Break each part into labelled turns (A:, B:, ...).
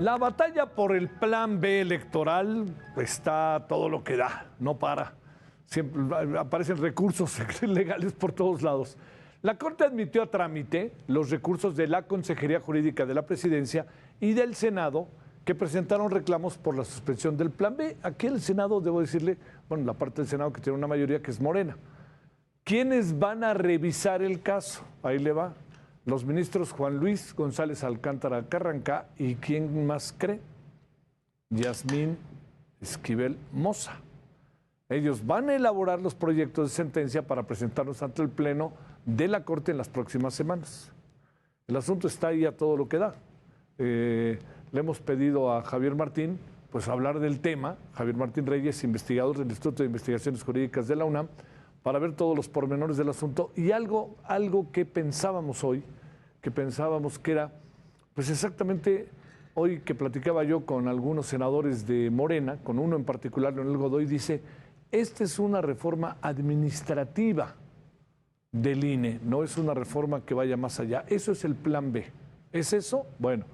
A: La batalla por el plan B electoral está todo lo que da, no para. Siempre aparecen recursos legales por todos lados. La Corte admitió a trámite los recursos de la Consejería Jurídica de la Presidencia y del Senado que presentaron reclamos por la suspensión del plan B. Aquí el Senado, debo decirle, bueno, la parte del Senado que tiene una mayoría que es Morena. ¿Quiénes van a revisar el caso? Ahí le va. Los ministros Juan Luis González Alcántara Carrancá y ¿quién más cree? Yasmín Esquivel Moza. Ellos van a elaborar los proyectos de sentencia para presentarlos ante el Pleno de la Corte en las próximas semanas. El asunto está ahí a todo lo que da. Le hemos pedido a Javier Martín pues hablar del tema, Javier Martín Reyes, investigador del Instituto de Investigaciones Jurídicas de la UNAM, para ver todos los pormenores del asunto y algo que pensábamos hoy, que era, pues exactamente hoy que platicaba yo con algunos senadores de Morena, con uno en particular, Leonel Godoy, dice, esta es una reforma administrativa del INE, no es una reforma que vaya más allá, eso es el plan B. ¿Es eso? Bueno,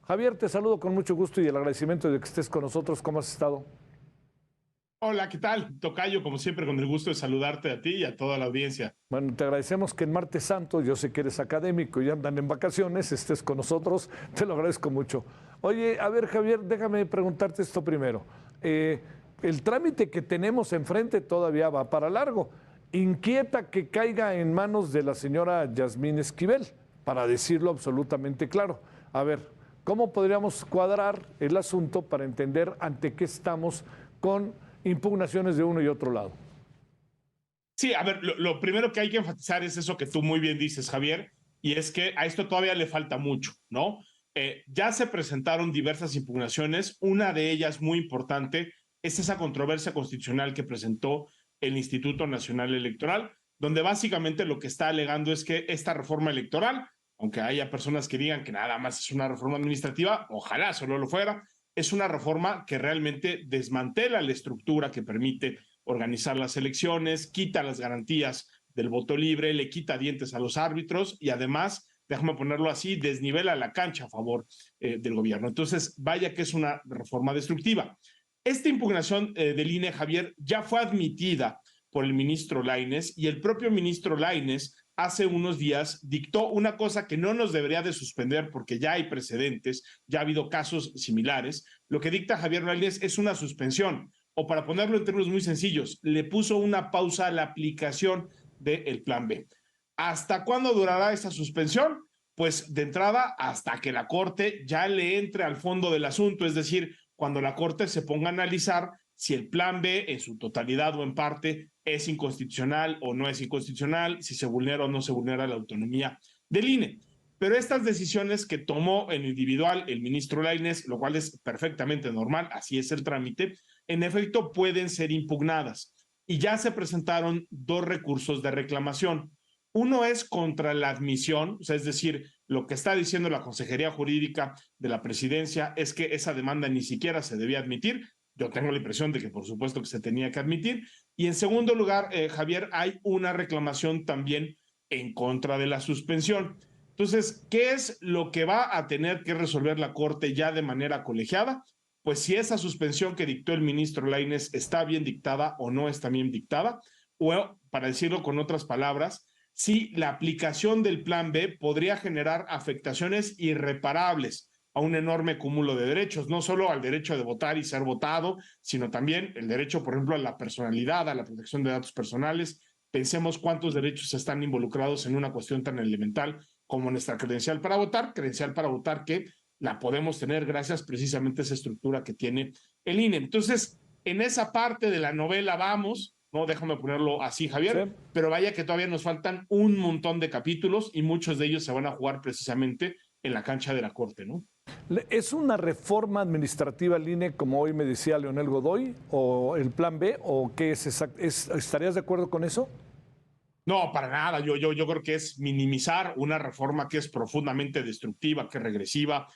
A: Javier, te saludo con mucho gusto y el agradecimiento de que estés con nosotros. ¿Cómo has estado?
B: Hola, ¿qué tal? Tocayo, como siempre, con el gusto de saludarte a ti y a toda la audiencia.
A: Bueno, te agradecemos que en Martes Santo, yo sé que eres académico y andan en vacaciones, estés con nosotros, te lo agradezco mucho. Oye, a ver, Javier, déjame preguntarte esto primero. El trámite que tenemos enfrente todavía va para largo. Inquieta que caiga en manos de la señora Yasmín Esquivel, para decirlo absolutamente claro. A ver, ¿cómo podríamos cuadrar el asunto para entender ante qué estamos con impugnaciones de uno y otro lado?
B: Sí, a ver, lo primero que hay que enfatizar es eso que tú muy bien dices, Javier, y es que a esto todavía le falta mucho, ¿no? Ya se presentaron diversas impugnaciones, una de ellas muy importante es esa controversia constitucional que presentó el Instituto Nacional Electoral, donde básicamente lo que está alegando es que esta reforma electoral, aunque haya personas que digan que nada más es una reforma administrativa, ojalá solo lo fuera, es una reforma que realmente desmantela la estructura que permite organizar las elecciones, quita las garantías del voto libre, le quita dientes a los árbitros y además, déjame ponerlo así, desnivela la cancha a favor del gobierno. Entonces, vaya que es una reforma destructiva. Esta impugnación del INE, Javier, ya fue admitida por el ministro Lainez y el propio ministro Lainez hace unos días dictó una cosa que no nos debería de suspender porque ya hay precedentes, ya ha habido casos similares. Lo que dicta Javier Lainez es una suspensión, o para ponerlo en términos muy sencillos, le puso una pausa a la aplicación del plan B. ¿Hasta cuándo durará esa suspensión? Pues de entrada hasta que la Corte ya le entre al fondo del asunto, es decir, cuando la Corte se ponga a analizar si el plan B en su totalidad o en parte es inconstitucional o no es inconstitucional, si se vulnera o no se vulnera la autonomía del INE. Pero estas decisiones que tomó en individual el ministro Lainez, lo cual es perfectamente normal, así es el trámite, en efecto pueden ser impugnadas. Y ya se presentaron dos recursos de reclamación. Uno es contra la admisión, o sea, es decir, lo que está diciendo la Consejería Jurídica de la Presidencia es que esa demanda ni siquiera se debía admitir. Yo tengo la impresión de que por supuesto que se tenía que admitir. Y en segundo lugar, Javier, hay una reclamación también en contra de la suspensión. Entonces, ¿qué es lo que va a tener que resolver la Corte ya de manera colegiada? Pues si esa suspensión que dictó el ministro Lainez está bien dictada o no está bien dictada, o para decirlo con otras palabras, si la aplicación del plan B podría generar afectaciones irreparables a un enorme cúmulo de derechos, no solo al derecho de votar y ser votado, sino también el derecho, por ejemplo, a la personalidad, a la protección de datos personales. Pensemos cuántos derechos están involucrados en una cuestión tan elemental como nuestra credencial para votar que la podemos tener gracias precisamente a esa estructura que tiene el INE. Entonces, en esa parte de la novela vamos, no, déjame ponerlo así, Javier, sí, pero vaya que todavía nos faltan un montón de capítulos y muchos de ellos se van a jugar precisamente en la cancha de la Corte, ¿no?
A: ¿Es una reforma administrativa el INE, como hoy me decía Leonel Godoy, o el plan B, o qué es exacto? ¿Estarías de acuerdo con eso?
B: No, para nada. Yo creo que es minimizar una reforma que es profundamente destructiva, que es regresiva.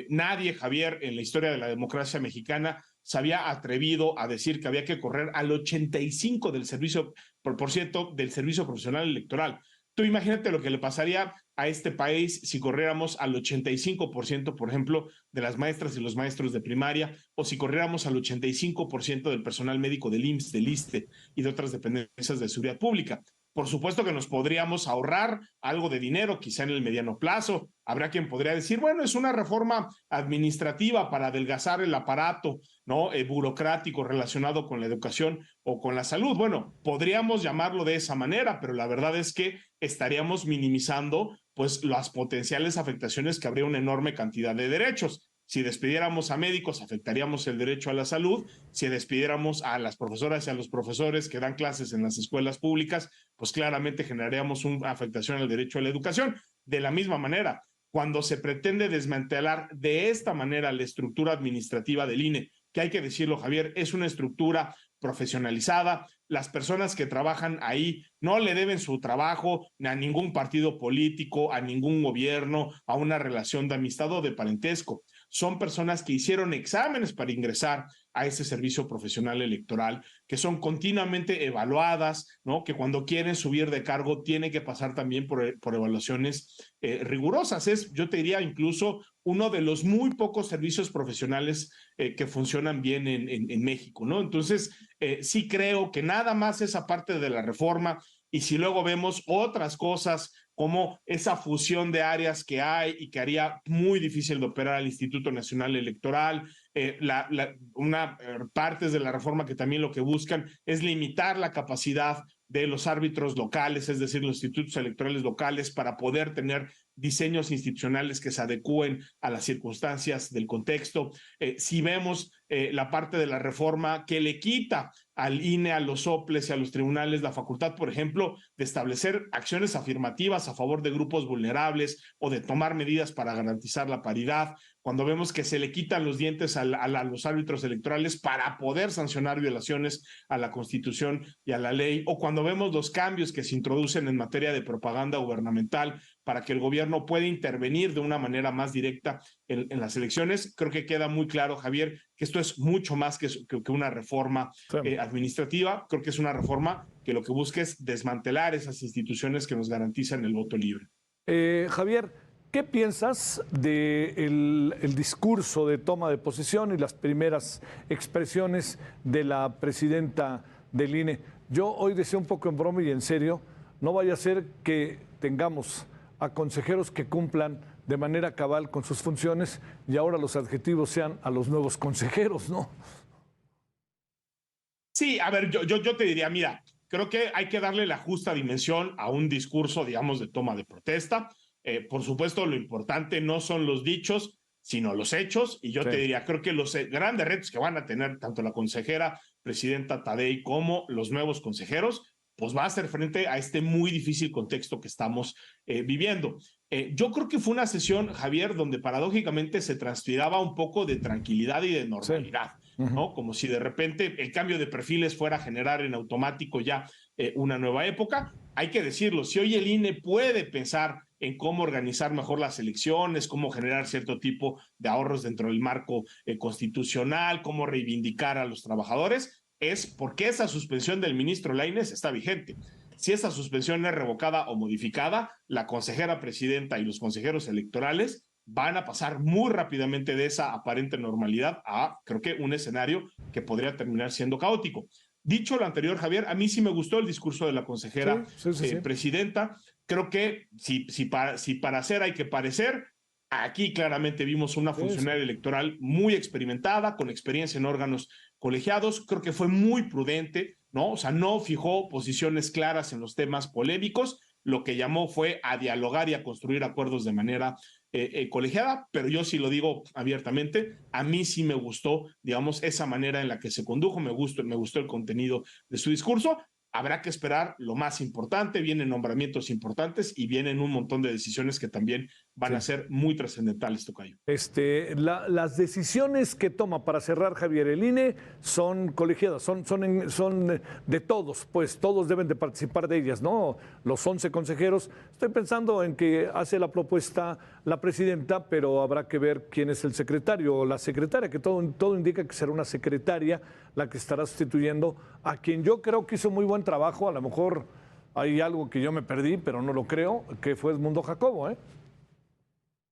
B: Nadie, Javier, en la historia de la democracia mexicana se había atrevido a decir que había que correr al 85 del servicio, por cierto, del servicio profesional electoral. Tú imagínate lo que le pasaría a este país si corriéramos al 85%, por ejemplo, de las maestras y los maestros de primaria, o si corriéramos al 85% del personal médico del IMSS, del ISSSTE y de otras dependencias de seguridad pública. Por supuesto que nos podríamos ahorrar algo de dinero, quizá en el mediano plazo. Habrá quien podría decir, bueno, es una reforma administrativa para adelgazar el aparato, ¿no? Burocrático relacionado con la educación o con la salud. Bueno, podríamos llamarlo de esa manera, pero la verdad es que estaríamos minimizando pues las potenciales afectaciones que habría una enorme cantidad de derechos. Si despidiéramos a médicos, afectaríamos el derecho a la salud. Si despidiéramos a las profesoras y a los profesores que dan clases en las escuelas públicas, pues claramente generaríamos una afectación al derecho a la educación. De la misma manera, cuando se pretende desmantelar de esta manera la estructura administrativa del INE, que hay que decirlo, Javier, es una estructura profesionalizada. Las personas que trabajan ahí no le deben su trabajo a ningún partido político, a ningún gobierno, a una relación de amistad o de parentesco. Son personas que hicieron exámenes para ingresar a ese servicio profesional electoral, que son continuamente evaluadas, ¿no? Que cuando quieren subir de cargo tienen que pasar también por evaluaciones rigurosas. Es, yo te diría, incluso uno de los muy pocos servicios profesionales que funcionan bien en México, ¿no? Entonces, sí creo que nada más esa parte de la reforma, y si luego vemos otras cosas como esa fusión de áreas que hay y que haría muy difícil de operar al Instituto Nacional Electoral, partes de la reforma que también lo que buscan es limitar la capacidad de los árbitros locales, es decir, los institutos electorales locales, para poder tener diseños institucionales que se adecúen a las circunstancias del contexto. Si vemos la parte de la reforma que le quita al INE, a los soples y a los tribunales la facultad, por ejemplo, de establecer acciones afirmativas a favor de grupos vulnerables o de tomar medidas para garantizar la paridad, cuando vemos que se le quitan los dientes a los árbitros electorales para poder sancionar violaciones a la Constitución y a la ley, o cuando vemos los cambios que se introducen en materia de propaganda gubernamental para que el gobierno pueda intervenir de una manera más directa en las elecciones, creo que queda muy claro, Javier, que esto es mucho más que una reforma administrativa. Creo que es una reforma que lo que busca es desmantelar esas instituciones que nos garantizan el voto libre.
A: Javier, ¿qué piensas del discurso de toma de posesión y las primeras expresiones de la presidenta del INE? Yo hoy decía un poco en broma y en serio, no vaya a ser que tengamos a consejeros que cumplan de manera cabal con sus funciones y ahora los adjetivos sean a los nuevos consejeros, ¿no?
B: Sí, a ver, yo te diría, mira, creo que hay que darle la justa dimensión a un discurso, digamos, de toma de protesta. Por supuesto, lo importante no son los dichos, sino los hechos. Y yo te diría, creo que los grandes retos que van a tener tanto la consejera presidenta Tadei como los nuevos consejeros, pues va a hacer frente a este muy difícil contexto que estamos viviendo. Yo creo que fue una sesión, Javier, donde paradójicamente se transpiraba un poco de tranquilidad y de normalidad, ¿no? Como si de repente el cambio de perfiles fuera a generar en automático ya una nueva época. Hay que decirlo, si hoy el INE puede pensar en cómo organizar mejor las elecciones, cómo generar cierto tipo de ahorros dentro del marco constitucional, cómo reivindicar a los trabajadores, es porque esa suspensión del ministro Lainez está vigente. Si esa suspensión es revocada o modificada, la consejera presidenta y los consejeros electorales van a pasar muy rápidamente de esa aparente normalidad a, creo que, un escenario que podría terminar siendo caótico. Dicho lo anterior, Javier, a mí sí me gustó el discurso de la consejera presidenta. Creo que si para hacer hay que parecer, aquí claramente vimos una funcionaria electoral muy experimentada, con experiencia en órganos colegiados. Creo que fue muy prudente, ¿no? O sea, no fijó posiciones claras en los temas polémicos. Lo que llamó fue a dialogar y a construir acuerdos de manera colegiada, pero yo sí lo digo abiertamente, a mí sí me gustó, digamos, esa manera en la que se condujo, me gustó el contenido de su discurso. Habrá que esperar lo más importante, vienen nombramientos importantes y vienen un montón de decisiones que también van a ser muy trascendentales, tocayo.
A: Las decisiones que toma, para cerrar, Javier, el INE son colegiadas, son de todos, pues todos deben de participar de ellas, ¿no? Los 11 consejeros. Estoy pensando en que hace la propuesta la presidenta, pero habrá que ver quién es el secretario o la secretaria, que todo indica que será una secretaria la que estará sustituyendo a quien yo creo que hizo muy buen trabajo, a lo mejor hay algo que yo me perdí, pero no lo creo, que fue Edmundo Jacobo, ¿eh?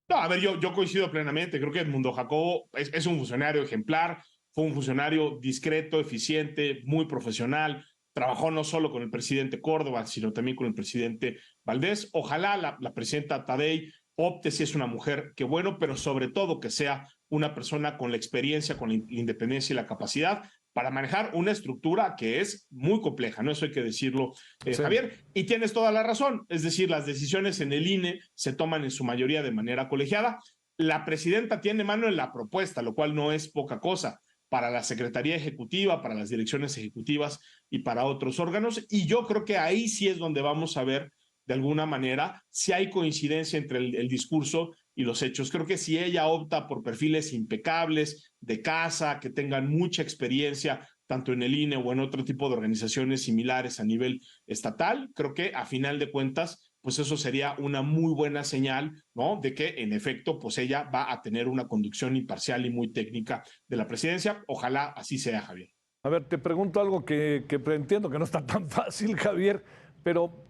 B: No, a ver, yo coincido plenamente. Creo que Edmundo Jacobo es un funcionario ejemplar, fue un funcionario discreto, eficiente, muy profesional. Trabajó no solo con el presidente Córdoba, sino también con el presidente Valdés. Ojalá la presidenta Tadei opte si es una mujer, que bueno, pero sobre todo que sea una persona con la experiencia, con la independencia y la capacidad para manejar una estructura que es muy compleja, ¿no? Eso hay que decirlo,
A: Sí.
B: Javier. Y tienes toda la razón, es decir, las decisiones en el INE se toman en su mayoría de manera colegiada. La presidenta tiene mano en la propuesta, lo cual no es poca cosa para la Secretaría Ejecutiva, para las direcciones ejecutivas y para otros órganos. Y yo creo que ahí sí es donde vamos a ver, de alguna manera, si hay coincidencia entre el discurso y los hechos. Creo que si ella opta por perfiles impecables, de casa, que tengan mucha experiencia, tanto en el INE o en otro tipo de organizaciones similares a nivel estatal, creo que a final de cuentas, pues eso sería una muy buena señal, ¿no? De que en efecto, pues ella va a tener una conducción imparcial y muy técnica de la presidencia. Ojalá así sea, Javier.
A: A ver, te pregunto algo que entiendo que no está tan fácil, Javier, pero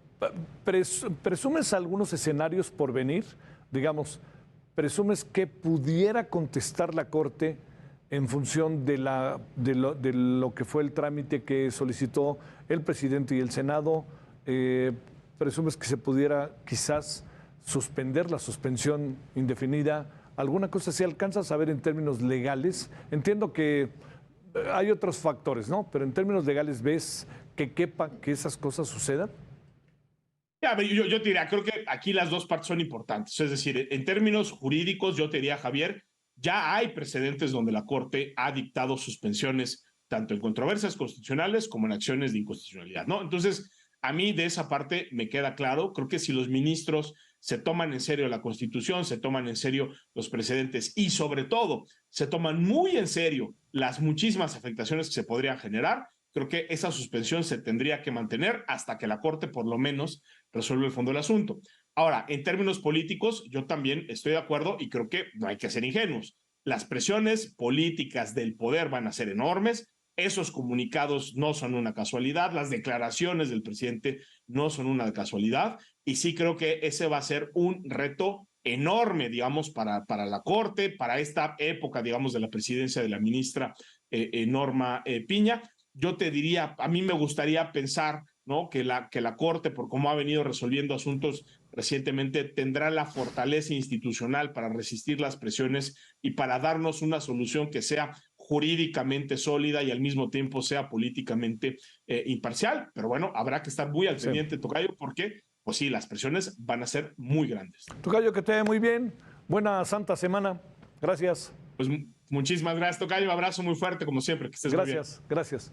A: ¿presumes algunos escenarios por venir? Digamos, ¿presumes que pudiera contestar la Corte en función de lo que fue el trámite que solicitó el presidente y el Senado? ¿Presumes que se pudiera quizás suspender la suspensión indefinida? ¿Alguna cosa se alcanza a saber en términos legales? Entiendo que hay otros factores, ¿no? Pero en términos legales, ¿ves que quepa que esas cosas sucedan?
B: Ya, yo te diría, creo que aquí las dos partes son importantes. Es decir, en términos jurídicos, yo te diría, Javier, ya hay precedentes donde la Corte ha dictado suspensiones tanto en controversias constitucionales como en acciones de inconstitucionalidad, ¿no? Entonces, a mí de esa parte me queda claro. Creo que si los ministros se toman en serio la Constitución, se toman en serio los precedentes y sobre todo se toman muy en serio las muchísimas afectaciones que se podrían generar, creo que esa suspensión se tendría que mantener hasta que la Corte por lo menos resuelva el fondo del asunto. Ahora, en términos políticos, yo también estoy de acuerdo y creo que no hay que ser ingenuos. Las presiones políticas del poder van a ser enormes. Esos comunicados no son una casualidad, las declaraciones del presidente no son una casualidad, y sí creo que ese va a ser un reto enorme, digamos, para la Corte, para esta época, digamos, de la presidencia de la ministra Norma Piña. Yo te diría, a mí me gustaría pensar, ¿no? que la Corte, por cómo ha venido resolviendo asuntos recientemente, tendrá la fortaleza institucional para resistir las presiones y para darnos una solución que sea jurídicamente sólida y al mismo tiempo sea políticamente imparcial. Pero bueno, habrá que estar muy al pendiente, Tocayo, porque, pues sí, las presiones van a ser muy grandes.
A: Tocayo, que te vaya muy bien. Buena Santa Semana. Gracias.
B: Pues muchísimas gracias, Tocayo. Un abrazo muy fuerte, como siempre. Que estés muy bien.
A: Gracias, gracias.